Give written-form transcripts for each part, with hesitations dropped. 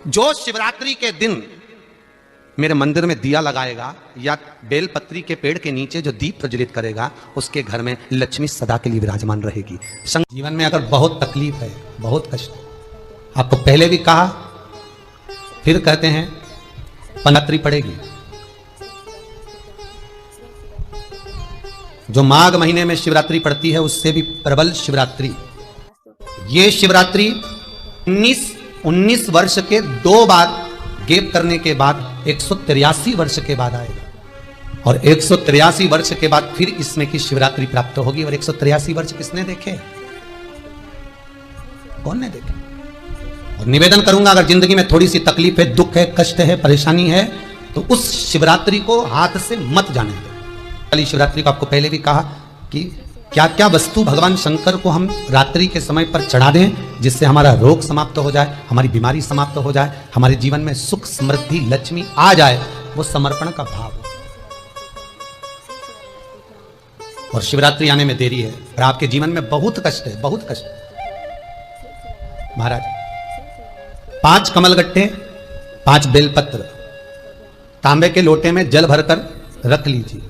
जो शिवरात्रि के दिन मेरे मंदिर में दिया लगाएगा या बेलपत्री के पेड़ के नीचे जो दीप प्रज्वलित करेगा, उसके घर में लक्ष्मी सदा के लिए विराजमान रहेगी। जीवन में अगर बहुत तकलीफ है, बहुत कष्ट है, आपको पहले भी कहा फिर कहते हैं, पंडित्री पड़ेगी। जो माघ महीने में शिवरात्रि पड़ती है उससे भी प्रबल शिवरात्रि। ये शिवरात्रि 19 वर्ष के 2 बार गैप करने के बाद 183 वर्ष के बाद आएगा, और 183 वर्ष के बाद फिर इसमें की शिवरात्रि प्राप्त होगी। और 183 वर्ष किसने देखे? कौन ने देखे? और निवेदन करूंगा, अगर जिंदगी में थोड़ी सी तकलीफ है, दुख है, कष्ट है, परेशानी है, तो उस शिवरात्रि को हाथ से मत जाने दो। कल शिवरात्रि को आपको पहले भी कहा कि क्या क्या वस्तु भगवान शंकर को हम रात्रि के समय पर चढ़ा दें, जिससे हमारा रोग समाप्त हो जाए, हमारी बीमारी समाप्त हो जाए, हमारे जीवन में सुख समृद्धि लक्ष्मी आ जाए। वो समर्पण का भाव। और शिवरात्रि आने में देरी है और आपके जीवन में बहुत कष्ट है, बहुत कष्ट। महाराज 5 कमलगट्टे, 5 बेलपत्र तांबे के लोटे में जल भरकर रख लीजिए।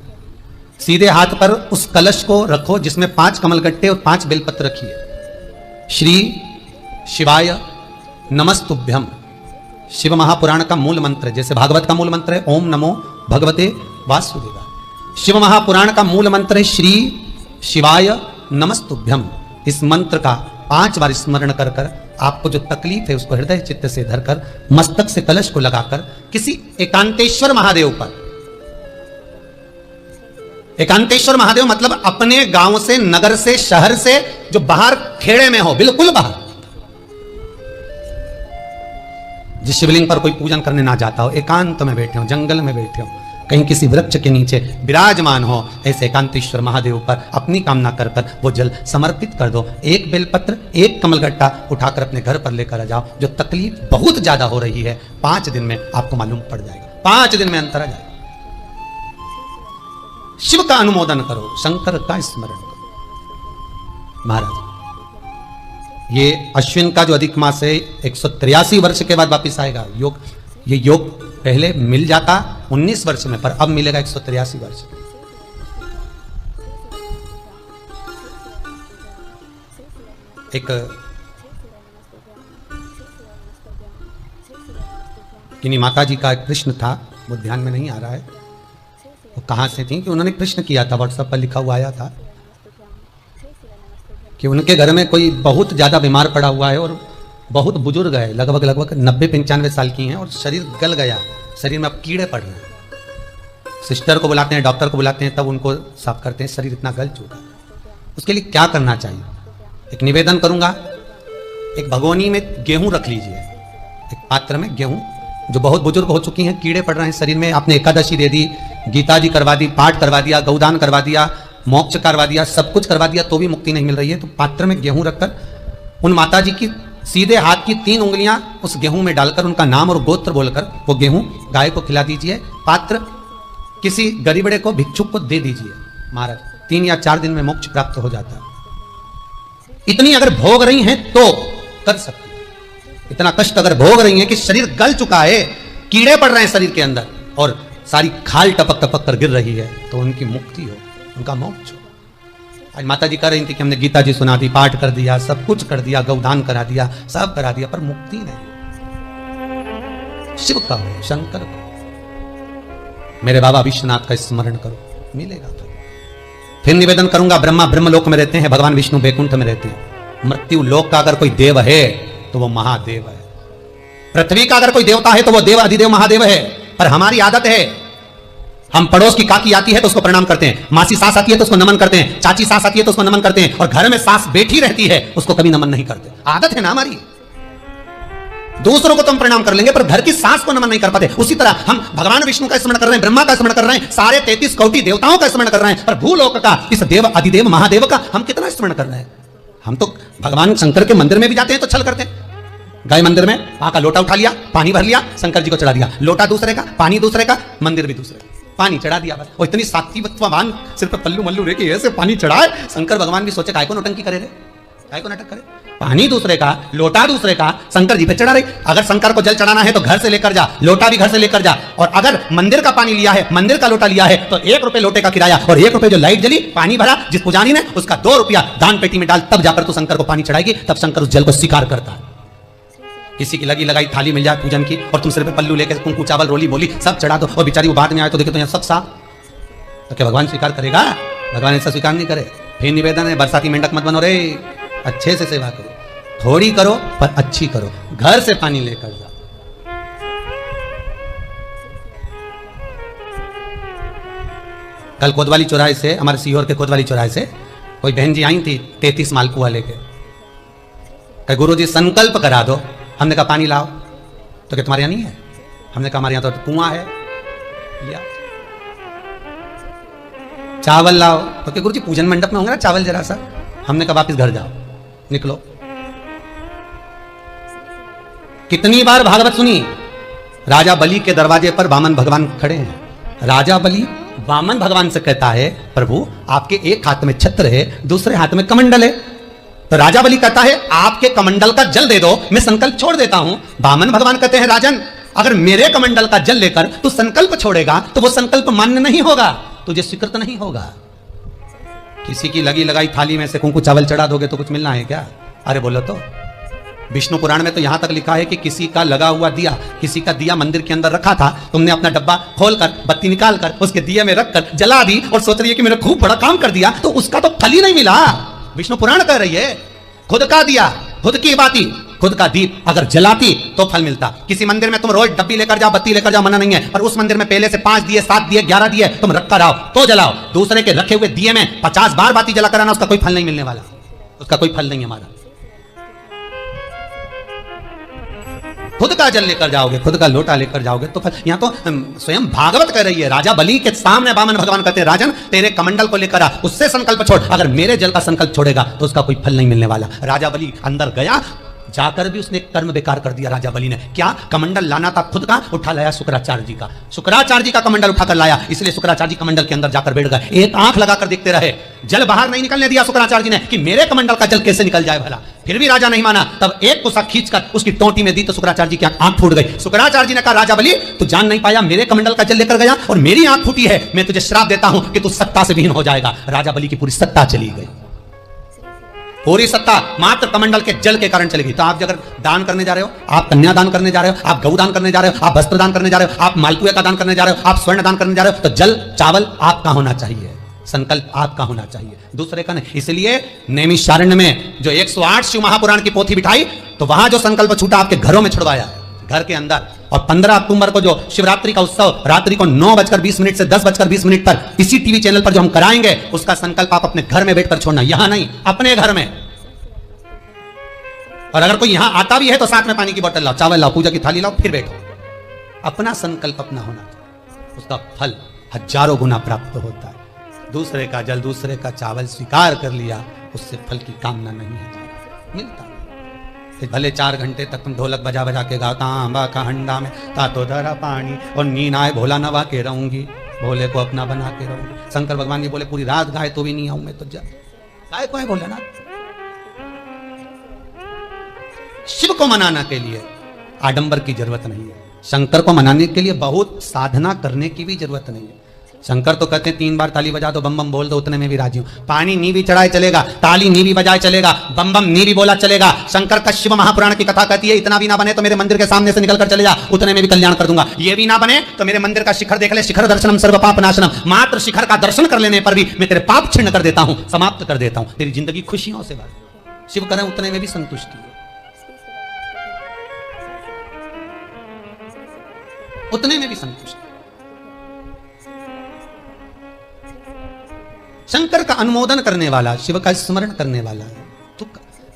सीधे हाथ पर उस कलश को रखो जिसमें 5 कमलगट्टे और 5 बेलपत्र रखिए। श्री शिवाय नमस्तुभ्यम, शिव महापुराण का मूल मंत्र, जैसे भागवत का मूल मंत्र है ओम नमो भगवते वासुदेवाय, शिव महापुराण का मूल मंत्र है श्री शिवाय नमस्तुभ्यम। इस मंत्र का 5 बार स्मरण कर कर आपको जो तकलीफ है उसको हृदय चित्त से धरकर मस्तक से कलश को लगाकर किसी एकांतेश्वर महादेव पर, एकांतेश्वर महादेव मतलब अपने गांव से, नगर से, शहर से जो बाहर खेड़े में हो, बिल्कुल बाहर, जिस शिवलिंग पर कोई पूजन करने ना जाता हो, एकांत में बैठे हो, जंगल में बैठे हो, कहीं किसी वृक्ष के नीचे विराजमान हो, ऐसे एकांतेश्वर महादेव पर अपनी कामना कर कर वो जल समर्पित कर दो। 1 बेलपत्र, 1 कमलगट्टा उठाकर अपने घर पर लेकर आ जाओ। जो तकलीफ बहुत ज्यादा हो रही है 5 दिन में आपको मालूम पड़ जाएगा, 5 दिन में अंतर आ जाएगा। शिव का अनुमोदन करो, शंकर का स्मरण करो। महाराज ये अश्विन का जो अधिक मास है 183 वर्ष के बाद वापिस आएगा। योग, ये योग पहले मिल जाता 19 वर्ष में, पर अब मिलेगा 183 वर्ष। एक किन्हीं माता जी का कृष्ण था, वो ध्यान में नहीं आ रहा है वो कहाँ से थी, कि उन्होंने प्रश्न किया था, व्हाट्सएप पर लिखा हुआ आया था कि उनके घर में कोई बहुत ज़्यादा बीमार पड़ा हुआ है और बहुत बुजुर्ग है, लगभग 90-95 साल की हैं, और शरीर गल गया, शरीर में अब कीड़े पड़ रहे हैं। सिस्टर को बुलाते हैं, डॉक्टर को बुलाते हैं, तब उनको साफ करते हैं, शरीर इतना गल चुका। उसके लिए क्या करना चाहिए? एक निवेदन करूंगा, एक भगोनी में गेहूं रख लीजिए, एक पात्र में गेहूं, जो बहुत बुजुर्ग हो चुकी हैं, कीड़े पड़ रहे हैं शरीर में, आपने एकादशी दे दी, गीता जी करवा दी, पाठ करवा दिया, गौदान करवा दिया, मोक्ष करवा दिया, सब कुछ करवा दिया, तो भी मुक्ति नहीं मिल रही है, तो पात्र में गेहूं रखकर उन माता जी की सीधे हाथ की 3 उंगलियां उस गेहूं में डालकर उनका नाम और गोत्र बोलकर वो गेहूं गाय को खिला दीजिए। पात्र किसी गरीबड़े को, भिक्षुक को दे दीजिए। महाराज 3 या 4 दिन में मोक्ष प्राप्त हो जाता है। इतनी अगर भोग रही हैं तो कर सकती है। इतना कष्ट अगर भोग रही हैं कि शरीर गल चुका है, कीड़े पड़ रहे हैं शरीर के अंदर और सारी खाल टपक टपक कर गिर रही है, तो उनकी मुक्ति हो, उनका मोक्ष हो। आज माता जी कह रही थी कि हमने गीता जी सुना दी, पाठ कर दिया, सब कुछ कर दिया, गौदान करा दिया, सब करा दिया, पर मुक्ति नहीं। शिव का हो, शंकर को, मेरे बाबा विश्वनाथ का स्मरण करो, मिलेगा। फिर निवेदन करूंगा, ब्रह्मा ब्रह्मलोक में रहते हैं, भगवान विष्णु बैकुंठ में रहते हैं। मृत्यु लोक का अगर कोई देव है तो वो महादेव है। पृथ्वी का अगर कोई देवता है तो वो देव अधिदेव महादेव है। पर हमारी आदत है, हम पड़ोस की काकी आती है तो उसको प्रणाम करते हैं, मासी सास आती है तो उसको नमन करते हैं, चाची सास आती है तो उसको नमन करते हैं, और घर में सास बैठी रहती है उसको कभी नमन नहीं करते। आदत है ना हमारी। दूसरों को तो हम प्रणाम कर लेंगे पर घर की सास को नमन नहीं कर पाते। उसी तरह हम भगवान विष्णु का स्मरण कर रहे हैं, ब्रह्मा का स्मरण कर रहे हैं, सारे 33 कोटि देवताओं का स्मरण कर रहे हैं, पर भूलोक का, इस देव अधिदेव महादेव का हम कितना स्मरण कर रहे हैं। हम तो भगवान शंकर के मंदिर में भी जाते हैं तो छल करते हैं। गए मंदिर में, वहां का लोटा उठा लिया, पानी भर लिया, शंकर जी को चढ़ा दिया, लोटा दूसरे का, पानी दूसरे का, मंदिर भी दूसरे का, पानी चढ़ा दिया बस। और इतनी सात्विकवान सिर पर पल्लू मल्लू रे के ऐसे पानी चढ़ाए, शंकर भगवान भी सोचे काय को नौटंकी करे रे, काय को नाटक करे? पानी दूसरे का, लोटा दूसरे का, शंकर जी पे चढ़ा रही। अगर शंकर को जल चढ़ाना है तो घर से लेकर जा, लोटा भी घर से लेकर जा। और अगर मंदिर का पानी लिया है, मंदिर का लोटा लिया है, तो 1 रुपए लोटे का किराया और 1 रुपए जो लाइट जली, पानी भरा जिस पुजारी ने, उसका 2 रुपया दान पेटी में डाल, तब जाकर तू शंकर को पानी चढ़ाएगी, तब शंकर उस जल को स्वीकार करता है। किसी की लगी लगाई थाली मिल जाए पूजन की और तुम सिर पे पल्लू लेकर कुंकू चावल रोली बोली सब चढ़ा दो और बेचारी वो बाद में आए तो देखे तो यहाँ सब साफ, तो क्या भगवान स्वीकार करेगा? भगवान ऐसा स्वीकार नहीं करे। फिर निवेदन है, बरसाती मेंढक मत बनो रे, अच्छे से सेवा करो, थोड़ी करो पर अच्छी करो, घर से पानी लेकर जाओ। कल कोतवाली चौराहे से, हमारे सीहोर के कोतवाली चौराहे से कोई बहन जी आई थी 33 मालपुआ लेके, कहा गुरु जी संकल्प करा दो। हमने कहा पानी लाओ, तो क्या तुम्हारे यहाँ नहीं है? हमने कहा हमारे यहाँ तो कुआं है। लिया। चावल लाओ, तो क्या गुरु जी पूजन मंडप में होंगे ना चावल जरा सा। हमने कहा वापिस घर जाओ, निकलो। कितनी बार भागवत सुनी? राजा बलि के दरवाजे पर वामन भगवान खड़े हैं। राजा बलि वामन भगवान से कहता है प्रभु आपके एक हाथ में छत्र है, दूसरे हाथ में कमंडल है। तो राजा बलि कहता है आपके कमंडल का जल दे दो, मैं संकल्प छोड़ देता हूं। वामन भगवान कहते हैं राजन अगर मेरे कमंडल का जल लेकर तू संकल्प छोड़ेगा तो वो संकल्प मान्य नहीं होगा, तुझे स्वीकृत नहीं होगा। किसी की लगी लगाई थाली में से कुंकू चावल चढ़ा दोगे तो कुछ मिलना है क्या? अरे बोलो तो। विष्णु पुराण में तो यहां तक लिखा है कि किसी का लगा हुआ दिया, किसी का दिया मंदिर के अंदर रखा था, तुमने अपना डब्बा खोलकर बत्ती निकालकर उसके दिए में रखकर जला दी और सोच रही है कि मैंने खूब बड़ा काम कर दिया, तो उसका तो फल ही नहीं मिला। विष्णु पुराण कह रही है खुद का दिया, खुद की बाती, खुद का दीप अगर जलाती तो फल मिलता। किसी मंदिर में तुम रोज डब्बी लेकर जाओ, बत्ती लेकर जाओ, मना नहीं है, पर उस मंदिर में पहले से 5 दिए, 7 दिए, 11 दिए तुम रख कर आओ तो जलाओ। दूसरे के रखे हुए दिए में 50 बार बाती जला कर आना, उसका कोई फल नहीं मिलने वाला, उसका कोई फल नहीं हमारा। खुद का जल लेकर जाओगे, खुद का लोटा लेकर जाओगे तो फल। यहां तो स्वयं भागवत कह रही है, राजा बलि के सामने वामन भगवान कहते हैं राजन तेरे कमंडल को लेकर आ, उससे संकल्प छोड़, अगर मेरे जल का संकल्प छोड़ेगा तो उसका कोई फल नहीं मिलने वाला। राजा बलि अंदर गया, जाकर भी उसने कर्म बेकार कर दिया राजा बलि ने। क्या? कमंडल लाना था खुद का, उठा लाया शुक्राचार्य जी का। शुक्राचार्य जी का कमंडल उठाकर लाया, इसलिए शुक्राचार्य जी कमंडल के अंदर जाकर बैठ गए। एक आंख लगाकर देखते रहे, जल बाहर नहीं निकलने दिया शुक्राचार्य जी ने कि मेरे कमंडल का जल कैसे निकल जाए भला। फिर भी राजा नहीं माना, तब एक कुसा खींचकर उसकी टोटी में दी तो शुक्राचार्य जी की आंख फूट गई। शुक्राचार्य जी ने कहा राजा बलि तू जान नहीं पाया, मेरे कमंडल का जल लेकर गया और मेरी आंख फूटी है, मैं तुझे श्राप देता हूं कि तू सत्ता से विहीन हो जाएगा। राजा बलि की पूरी सत्ता चली गई, पूरी सत्ता मात्र कमंडल के जल के कारण चलेगी। तो आप अगर दान करने जा रहे हो, आप कन्या दान करने जा रहे हो, आप गौ दान करने जा रहे हो, आप वस्त्र दान करने जा रहे हो, आप मालपुए का दान करने जा रहे हो, आप स्वर्ण दान करने जा रहे हो, तो जल चावल आपका होना चाहिए, संकल्प आपका होना चाहिए, दूसरे का नहीं। इसलिए नैमिषारण्य में जो 108 शिव महापुराण की पोथी बिठाई तो वहां जो संकल्प छूटा आपके घरों में छुड़वाया, घर के अंदर। और 15 अक्टूबर को जो शिवरात्रि का उत्सव रात्रि को 9:20 से 10:20 पर इसी टीवी चैनल पर जो हम कराएंगे, उसका संकल्प आप अपने घर में बैठकर छोड़ना, यहां नहीं, अपने घर में। और अगर कोई यहां आता भी है तो साथ में पानी की बोतल लाओ, चावल लाओ, पूजा की थाली लाओ, फिर बैठो। अपना संकल्प अपना होना चाहिए, उसका फल हजारों गुना प्राप्त होता है। दूसरे का जल, दूसरे का चावल स्वीकार कर लिया, उससे फल की कामना नहीं है, मिलता। भले 4 घंटे तक तुम ढोलक बजा बजा के गाता आंबा का हंडा में तातो धरा पानी और नींद आए भोला नवा के रहूंगी, भोले को अपना बना के रहूंगी। शंकर भगवान जी बोले पूरी रात गाए तो भी नहीं आऊं मैं, तो जा गाय को है भोलेनाथ। शिव को मनाने के लिए आडंबर की जरूरत नहीं है, शंकर को मनाने के लिए बहुत साधना करने की भी जरूरत नहीं है। शंकर तो कहते हैं 3 बार ताली बजा दो, बम बम बोल दो, उतने में भी राजी हूं। पानी नी भी चढ़ाए चलेगा, ताली नी भी बजाए चलेगा, बम बम नी भी बोला चलेगा। शंकर का शिव महापुराण की कथा कहती है इतना भी ना बने तो मेरे मंदिर के सामने से निकल कर चले जा, उतने में भी कल्याण कर दूंगा। ये भी ना बने तो मेरे मंदिर का शिखर देख ले, शिखर दर्शनम सर्व पाप नाशनम, मात्र शिखर का दर्शन कर लेने पर भी मैं तेरे पाप छिन्न कर देता हूं, समाप्त कर देता हूं, तेरी जिंदगी खुशियों से भर। शिव करें उतने में भी संतुष्टि है, उतने में भी संतुष्ट। शंकर का अनुमोदन करने वाला, शिव का स्मरण करने वाला है। तो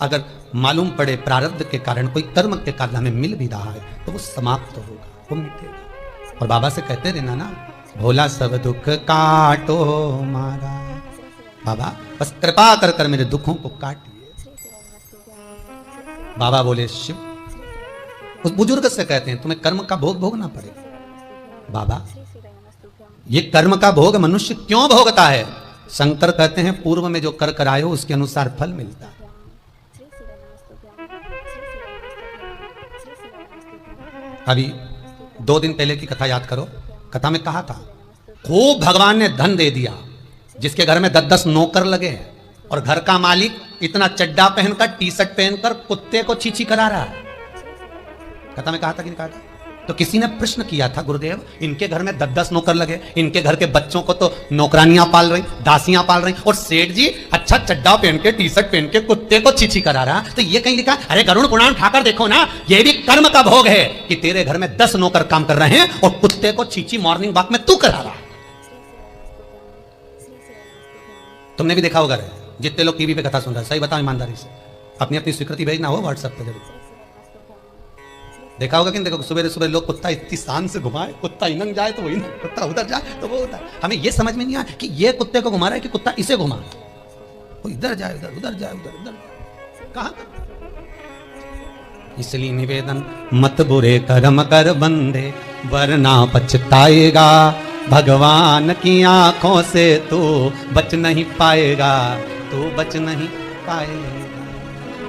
अगर मालूम पड़े प्रारब्ध के कारण कोई कर्म के कारण हमें मिल भी रहा है तो वो समाप्त होगा, वो मिटेगा। और बाबा से कहते रहना ना, भोला सब दुख काटो मारा, बाबा बस कृपा कर कर मेरे दुखों को काटिए। बाबा बोले शिव, उस बुजुर्ग से कहते हैं तुम्हें कर्म का भोग भोगना पड़ेगा। बाबा ये कर्म का भोग मनुष्य क्यों भोगता है? शंकर कहते हैं पूर्व में जो कर कराए हो उसके अनुसार फल मिलता है। अभी 2 दिन पहले की कथा याद करो। कथा में कहा था खूब भगवान ने धन दे दिया, जिसके घर में 10-10 नौकर लगे हैं और घर का मालिक इतना चड्डा पहनकर टी शर्ट पहनकर कुत्ते को छीछी करा रहा है। कथा में कहा था कि नहीं कहा था? तो किसी ने प्रश्न किया था, गुरुदेव इनके घर में 10-10 नौकर लगे, इनके घर के बच्चों को तो नौकरानियां पाल रही, दासियां पाल रही, और सेठ जी अच्छा चड्डा पहन के टी शर्ट पहन के कुत्ते को छीछी करा रहा। तो ये कहीं लिखा, अरे गरुड़ पुराण उठाकर देखो ना, ये भी कर्म का भोग है कि तेरे घर में 10 नौकर काम कर रहे हैं और कुत्ते को छीछी मॉर्निंग वॉक में तू करा रहा। तुमने भी देखा होगा, जितने लोग टीवी पे कथा सुन रहे हैं, सही बताओ ईमानदारी से, अपनी अपनी स्वीकृति भेजना हो व्हाट्सएप पे जरूर। देखा होगा कि देखो सुबह सुबह लोग कुत्ता इतनी शान से घुमाए, कुत्ता इनंग जाए तो वही, कुत्ता उधर जाए तो वो उधर। हमें ये समझ में नहीं आया कि ये कुत्ते को घुमा रहा है कि कुत्ता इसे घुमा रहा है, वो इधर जाए उधर, उधर जाए उधर, उधर कहां। इसलिए निवेदन, मत बुरे कर्म कर बंदे वरना पछताएगा, भगवान की आंखों से तू बच नहीं पाएगा, तू बच नहीं पाएगा।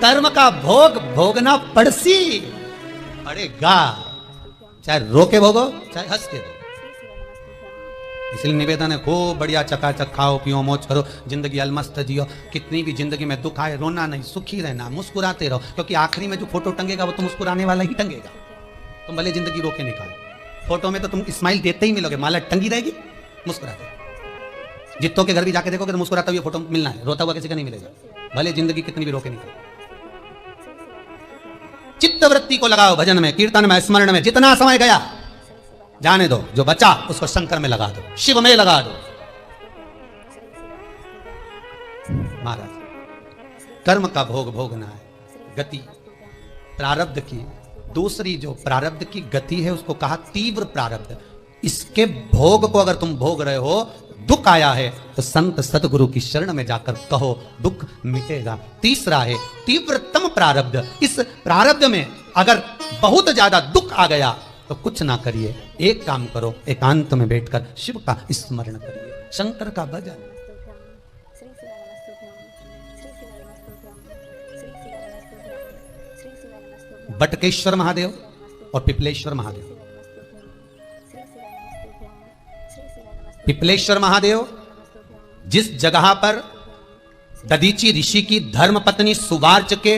कर्म का भोग भोगना पड़सी पड़ेगा, चाहे रो के भोगो चाहे हंस के भोगो। इसलिए निवेदन है खूब बढ़िया चकाचक खाओ पियो मौज करो, जिंदगी अलमस्त जियो। कितनी भी जिंदगी में दुख आए रोना नहीं, सुखी रहना, मुस्कुराते रहो, क्योंकि आखिरी में जो फोटो टंगेगा वो तो मुस्कुराने वाला ही टंगेगा। तुम भले जिंदगी रो के निकालो, फोटो में तो तुम स्माइल देते ही मिलोगे, माला टंगी रहेगी मुस्कुराते। जितों के घर भी जाके देखोगे तो मुस्कुराता हुआ फोटो मिलना है, रोता हुआ किसी का नहीं मिलेगा, भले जिंदगी कितनी भी रो के निकालो। चित्त वृत्ति को लगाओ भजन में, कीर्तन में, स्मरण में। जितना समय गया जाने दो, जो बचा उसको शंकर में लगा दो, शिव में लगा दो। महाराज कर्म का भोग भोगना है, गति प्रारब्ध की। दूसरी जो प्रारब्ध की गति है उसको कहा तीव्र प्रारब्ध। इसके भोग को अगर तुम भोग रहे हो, दुख आया है तो संत सतगुरु की शरण में जाकर कहो, दुख मिटेगा। तीसरा है तीव्रतम प्रारब्ध। इस प्रारब्ध में अगर बहुत ज्यादा दुख आ गया तो कुछ ना करिए, एक काम करो, एकांत में बैठकर शिव का स्मरण करिए, शंकर का भजन। बटकेश्वर महादेव और पिपलेश्वर महादेव। पिपलेश्वर महादेव जिस जगह पर दधीची ऋषि की धर्म पत्नी सुवार्च के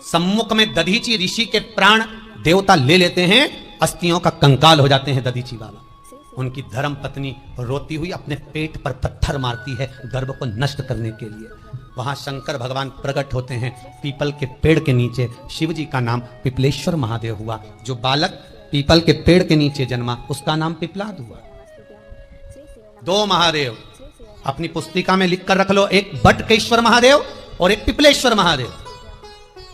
सम्मुख में दधीची ऋषि के प्राण देवता ले लेते हैं, अस्थियों का कंकाल हो जाते हैं दधीची वाला। उनकी धर्म पत्नी रोती हुई अपने पेट पर पत्थर मारती है गर्भ को नष्ट करने के लिए। वहां शंकर भगवान प्रकट होते हैं पीपल के पेड़ के नीचे। शिव जी का नाम पिपलेश्वर महादेव हुआ। जो बालक पीपल के पेड़ के नीचे जन्मा उसका नाम पिपलाद हुआ। 2 महादेव अपनी पुस्तिका में लिख कर रख लो, एक बटकेश्वर महादेव और एक पिपलेश्वर महादेव।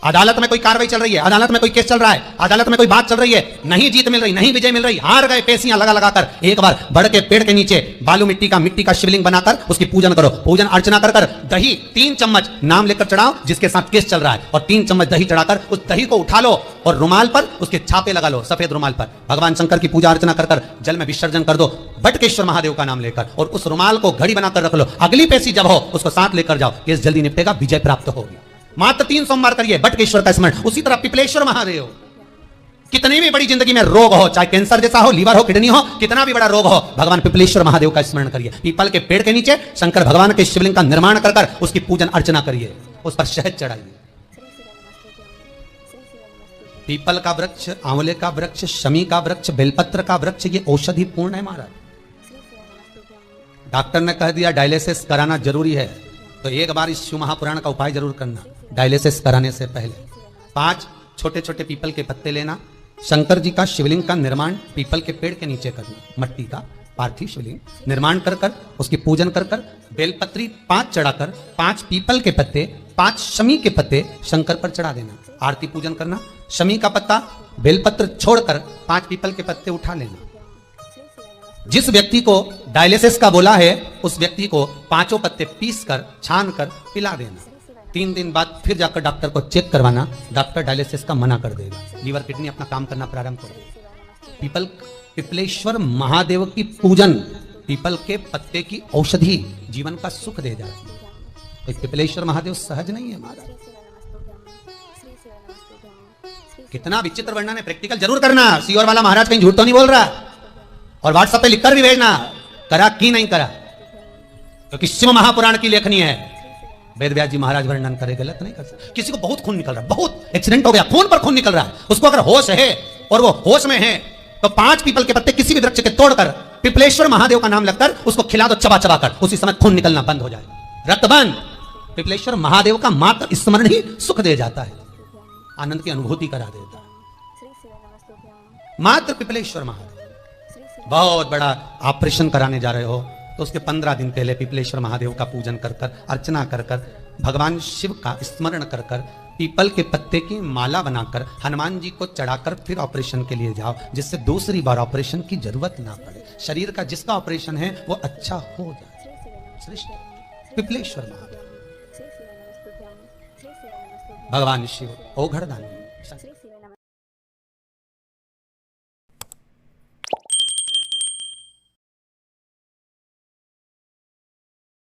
अदालत में कोई कार्रवाई चल रही है, अदालत में कोई केस चल रहा है, अदालत में कोई बात चल रही है, नहीं जीत मिल रही, नहीं विजय मिल रही, हार गए, पेशियां लगा लगाकर एक बार बड़ के पेड़ के नीचे बालू मिट्टी का शिवलिंग बनाकर उसकी पूजन करो। पूजन अर्चना कर कर दही 3 चम्मच नाम लेकर चढ़ाओ जिसके साथ केस चल रहा है, और 3 चम्मच दही चढ़ाकर उस दही को उठा लो और रुमाल पर उसके छापे लगा लो, सफेद रुमाल पर। भगवान शंकर की पूजा अर्चना कर कर जल में विसर्जन कर दो बटकेश्वर महादेव का नाम लेकर, और उस रुमाल को घड़ी बनाकर रख लो। अगली पेशी जब हो उसको साथ लेकर जाओ, केस जल्दी निपटेगा, विजय प्राप्त होगी। मात्र 3 सोमवार करिए बटकेश्वर का स्मरण। उसी तरह पिपलेश्वर महादेव, कितनी भी बड़ी जिंदगी में रोग हो, चाहे कैंसर जैसा हो, लीवर हो, किडनी हो, कितना भी बड़ा रोग हो, भगवान पिपलेश्वर महादेव का स्मरण करिए। पीपल के पेड़ के नीचे शंकर भगवान के शिवलिंग का निर्माण कर कर उसकी पूजन अर्चना करिए, उस पर शहद चढ़ाइए। पीपल का वृक्ष, आंवले का वृक्ष, शमी का वृक्ष, बेलपत्र का वृक्ष, ये औषधि पूर्ण है महाराज। डॉक्टर ने कह दिया डायलिसिस कराना जरूरी है, तो एक बार इस शिव महापुराण का उपाय जरूर करना। डायलिसिस कराने से पहले 5 छोटे छोटे पीपल के पत्ते लेना, शंकर जी का शिवलिंग का निर्माण पीपल के पेड़ के नीचे करना, मट्टी का पार्थिव शिवलिंग निर्माण कर कर उसकी पूजन कर कर बेलपत्री 5 चढ़ाकर 5 पीपल के पत्ते 5 शमी के पत्ते शंकर पर चढ़ा देना, आरती पूजन करना। शमी का पत्ता बेलपत्र छोड़कर 5 पीपल के पत्ते उठा लेना। जिस व्यक्ति को डायलिसिस का बोला है उस व्यक्ति को 5 पत्ते पीस कर छान कर पिला देना। 3 दिन बाद फिर जाकर डॉक्टर को चेक करवाना, डॉक्टर डायलिसिस का मना कर देगा, लीवर किडनी अपना काम करना प्रारंभ कर देगा। पिपलेश्वर महादेव की पूजन, पीपल के पत्ते की औषधि जीवन का सुख दे जाती है। पिपलेश्वर महादेव सहज नहीं है महाराज। कितना विचित्र वर्णन है। प्रैक्टिकल जरूर करना, सीओर वाला महाराज कहीं झूठ तो नहीं बोल रहा, और व्हाट्सएप पे लिखकर भी भेजना करा कि नहीं करा, क्योंकि शिव महापुराण की लेखनी है। वेद व्यास जी महाराज वर्णन करे, गलत नहीं कर सकते। किसी को बहुत खून निकल रहा, बहुत एक्सीडेंट हो गया, खून पर खून निकल रहा है, उसको अगर होश है और वो होश में है तो 5 पीपल के पत्ते किसी भी वृक्ष के तोड़कर पिपलेश्वर महादेव का नाम लगकर उसको खिला दो, चबा चबा कर, उसी समय खून निकलना बंद हो जाए, रक्त बंद। पिपलेश्वर महादेव का मात्र स्मरण ही सुख दे जाता है, आनंद की अनुभूति करा देता है। मात्र पिपलेश्वर महादेव। बहुत बड़ा ऑपरेशन कराने जा रहे हो तो उसके 15 दिन पहले पिपलेश्वर महादेव का पूजन कर कर, अर्चना कर कर, भगवान शिव का स्मरण कर कर, पीपल के पत्ते की माला बनाकर हनुमान जी को चढ़ाकर फिर ऑपरेशन के लिए जाओ, जिससे दूसरी बार ऑपरेशन की जरूरत ना पड़े। शरीर का जिसका ऑपरेशन है वो अच्छा हो जाए। श्रेष्ठ पिपलेश्वर महादेव, भगवान शिव ओघड़दानी।